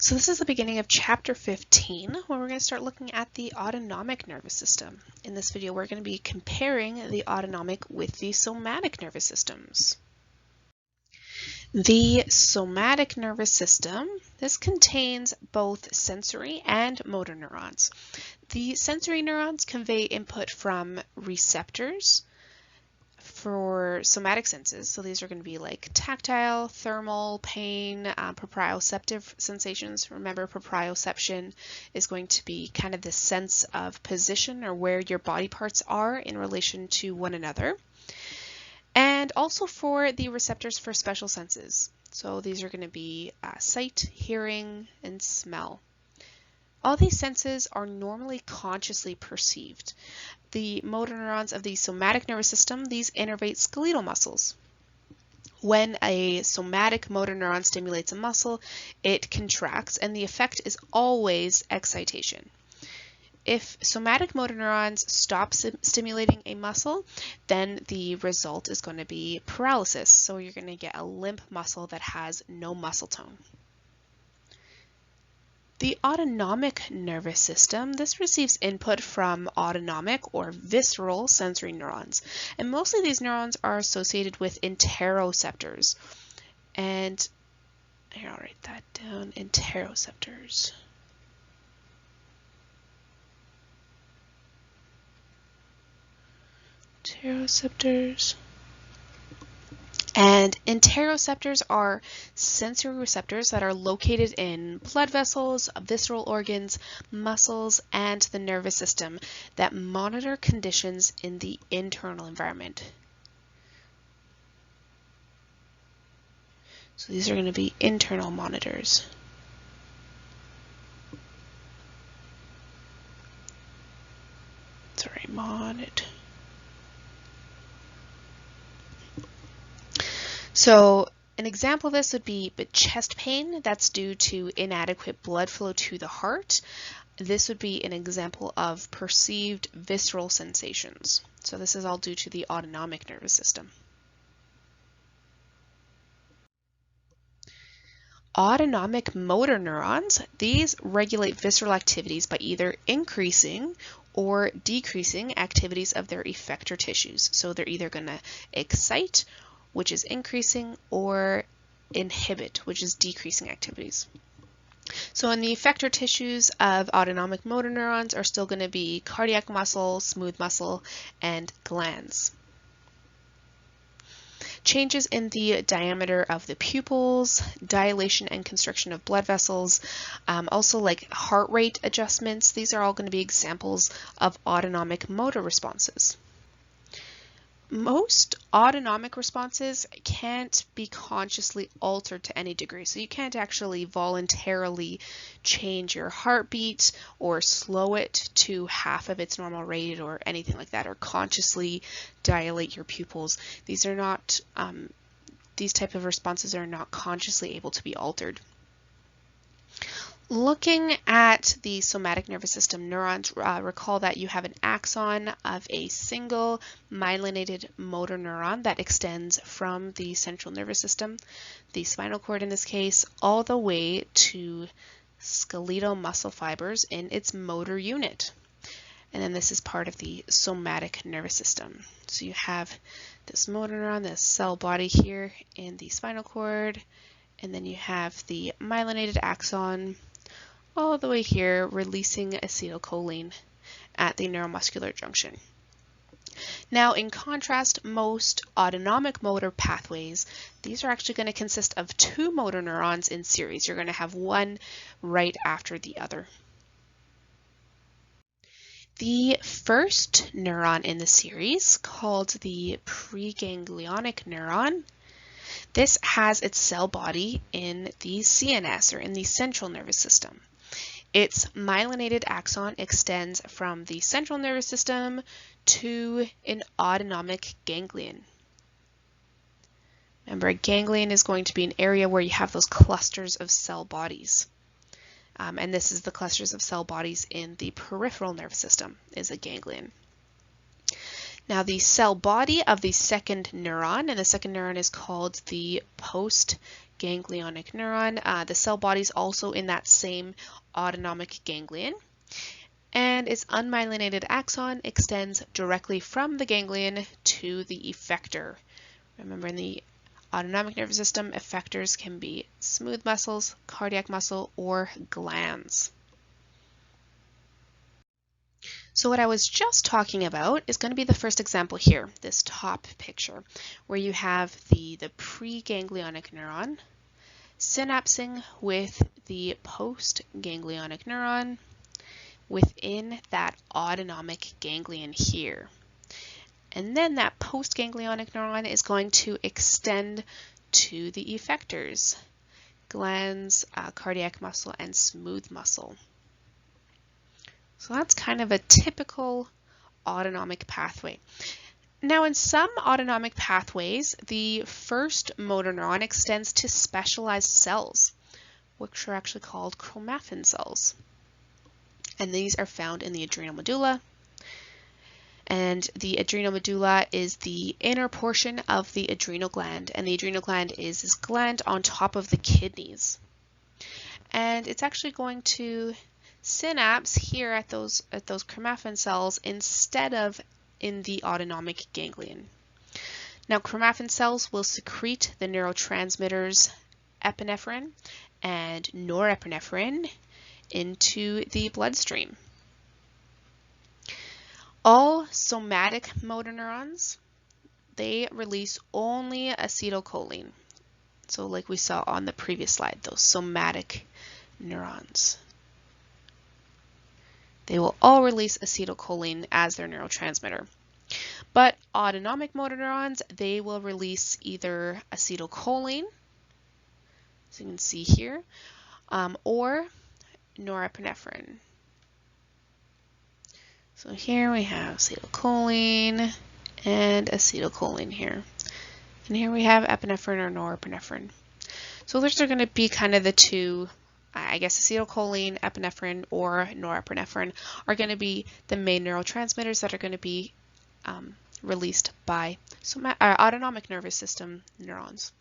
So this is the beginning of chapter 15, where we're going to start looking at the autonomic nervous system. In this video, we're going to be comparing the autonomic with the somatic nervous systems. The somatic nervous system, this contains both sensory and motor neurons. The sensory neurons convey input from receptors for somatic senses. So these are going to be like tactile, thermal, pain, proprioceptive sensations. Remember, proprioception is going to be kind of the sense of position or where your body parts are in relation to one another. And also for the receptors for special senses. So these are going to be sight, hearing, and smell. All these senses are normally consciously perceived. The motor neurons of the somatic nervous system, these innervate skeletal muscles. When a somatic motor neuron stimulates a muscle, it contracts, and the effect is always excitation. If somatic motor neurons stop stimulating a muscle, then the result is going to be paralysis. So you're going to get a limp muscle that has no muscle tone. The autonomic nervous system, this receives input from autonomic or visceral sensory neurons. And mostly these neurons are associated with interoceptors. And here, I'll write that down, interoceptors. Interoceptors. And interoceptors are sensory receptors that are located in blood vessels, visceral organs, muscles, and the nervous system that monitor conditions in the internal environment. So these are going to be internal monitors. Monitor. So an example of this would be chest pain. That's due to inadequate blood flow to the heart. This would be an example of perceived visceral sensations. So this is all due to the autonomic nervous system. Autonomic motor neurons, these regulate visceral activities by either increasing or decreasing activities of their effector tissues. So they're either going to excite, which is increasing, or inhibit, which is decreasing activities. So in the effector tissues of autonomic motor neurons are still going to be cardiac muscle, smooth muscle, and glands. Changes in the diameter of the pupils, dilation and constriction of blood vessels, also like heart rate adjustments. These are all going to be examples of autonomic motor responses. Most autonomic responses can't be consciously altered to any degree. So you can't actually voluntarily change your heartbeat or slow it to half of its normal rate or anything like that, or consciously dilate your pupils. These are not, these type of responses are not consciously able to be altered. Looking at the somatic nervous system neurons, recall that you have an axon of a single myelinated motor neuron that extends from the central nervous system, the spinal cord in this case, all the way to skeletal muscle fibers in its motor unit. And then this is part of the somatic nervous system. So you have this motor neuron, this cell body here in the spinal cord, and then you have the myelinated axon all the way here, releasing acetylcholine at the neuromuscular junction. Now, in contrast, most autonomic motor pathways, these are actually going to consist of two motor neurons in series. You're going to have one right after the other. The first neuron in the series, called the preganglionic neuron, this has its cell body in the CNS, or in the central nervous system. Its myelinated axon extends from the central nervous system to an autonomic ganglion. Remember, a ganglion is going to be an area where you have those clusters of cell bodies. And this is the clusters of cell bodies in the peripheral nervous system, is a ganglion. Now the cell body of the second neuron, and the second neuron is called the ganglionic neuron. The cell body is also in that same autonomic ganglion. And its unmyelinated axon extends directly from the ganglion to the effector. Remember, in the autonomic nervous system, effectors can be smooth muscles, cardiac muscle, or glands. So what I was just talking about is going to be the first example here, this top picture, where you have the preganglionic neuron synapsing with the postganglionic neuron within that autonomic ganglion here. And then that postganglionic neuron is going to extend to the effectors, glands, cardiac muscle, and smooth muscle. So that's kind of a typical autonomic pathway. Now, in some autonomic pathways, the first motor neuron extends to specialized cells, which are actually called chromaffin cells. And these are found in the adrenal medulla. And the adrenal medulla is the inner portion of the adrenal gland, and the adrenal gland is this gland on top of the kidneys. And it's actually going to synapse here at those chromaffin cells instead of in the autonomic ganglion. Now, chromaffin cells will secrete the neurotransmitters epinephrine and norepinephrine into the bloodstream. All somatic motor neurons, they release only acetylcholine. So like we saw on the previous slide, those somatic neurons. They will all release acetylcholine as their neurotransmitter. But autonomic motor neurons, they will release either acetylcholine, as you can see here, or norepinephrine. So here we have acetylcholine and acetylcholine here. And here we have epinephrine or norepinephrine. So those are going to be kind of the two, I guess acetylcholine, epinephrine, or norepinephrine are going to be the main neurotransmitters that are going to be released by autonomic nervous system neurons.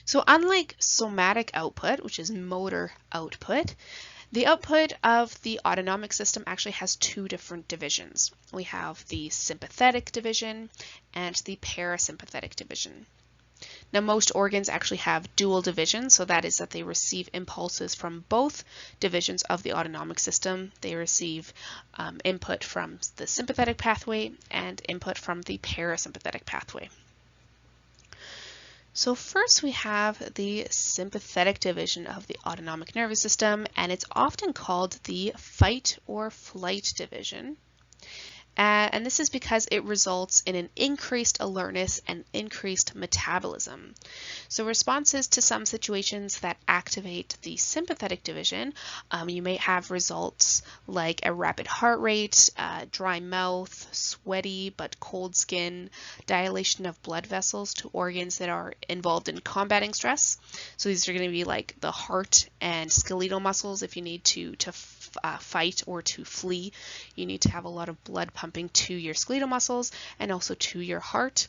So unlike somatic output, which is motor output, the output of the autonomic system actually has two different divisions. We have the sympathetic division and the parasympathetic division. Now, most organs actually have dual division, so that is that they receive impulses from both divisions of the autonomic system. They receive input from the sympathetic pathway and input from the parasympathetic pathway. So first we have the sympathetic division of the autonomic nervous system, and it's often called the fight or flight division. And this is because it results in an increased alertness and increased metabolism. So responses to some situations that activate the sympathetic division, you may have results like a rapid heart rate, dry mouth, sweaty but cold skin, dilation of blood vessels to organs that are involved in combating stress. So these are going to be like the heart and skeletal muscles. If you need to fight or to flee, you need to have a lot of blood pumping to your skeletal muscles and also to your heart.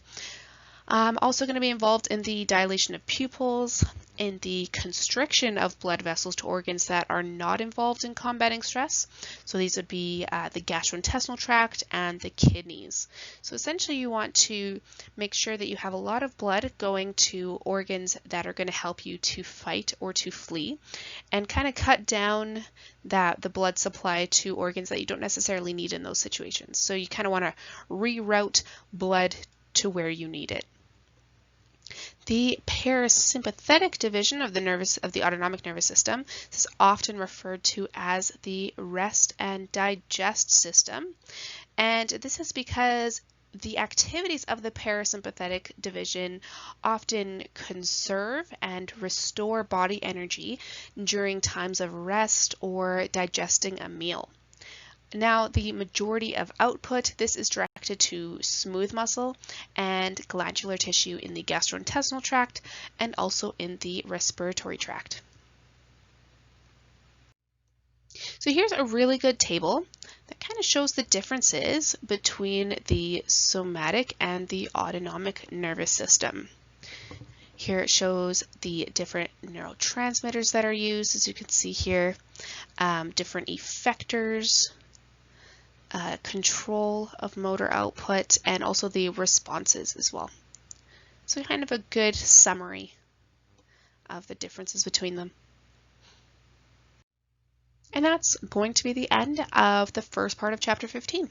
Also going to be involved in the dilation of pupils, in the constriction of blood vessels to organs that are not involved in combating stress. So these would be the gastrointestinal tract and the kidneys. So essentially you want to make sure that you have a lot of blood going to organs that are going to help you to fight or to flee, and kind of cut down the blood supply to organs that you don't necessarily need in those situations. So you kind of want to reroute blood to where you need it. The parasympathetic division of the autonomic nervous system is often referred to as the rest and digest system. And this is because the activities of the parasympathetic division often conserve and restore body energy during times of rest or digesting a meal. Now, the majority of output, this is directed to smooth muscle and glandular tissue in the gastrointestinal tract and also in the respiratory tract. So here's a really good table that kind of shows the differences between the somatic and the autonomic nervous system. Here it shows the different neurotransmitters that are used, as you can see here, different effectors, control of motor output, and also the responses as well. So kind of a good summary of the differences between them. And that's going to be the end of the first part of chapter 15.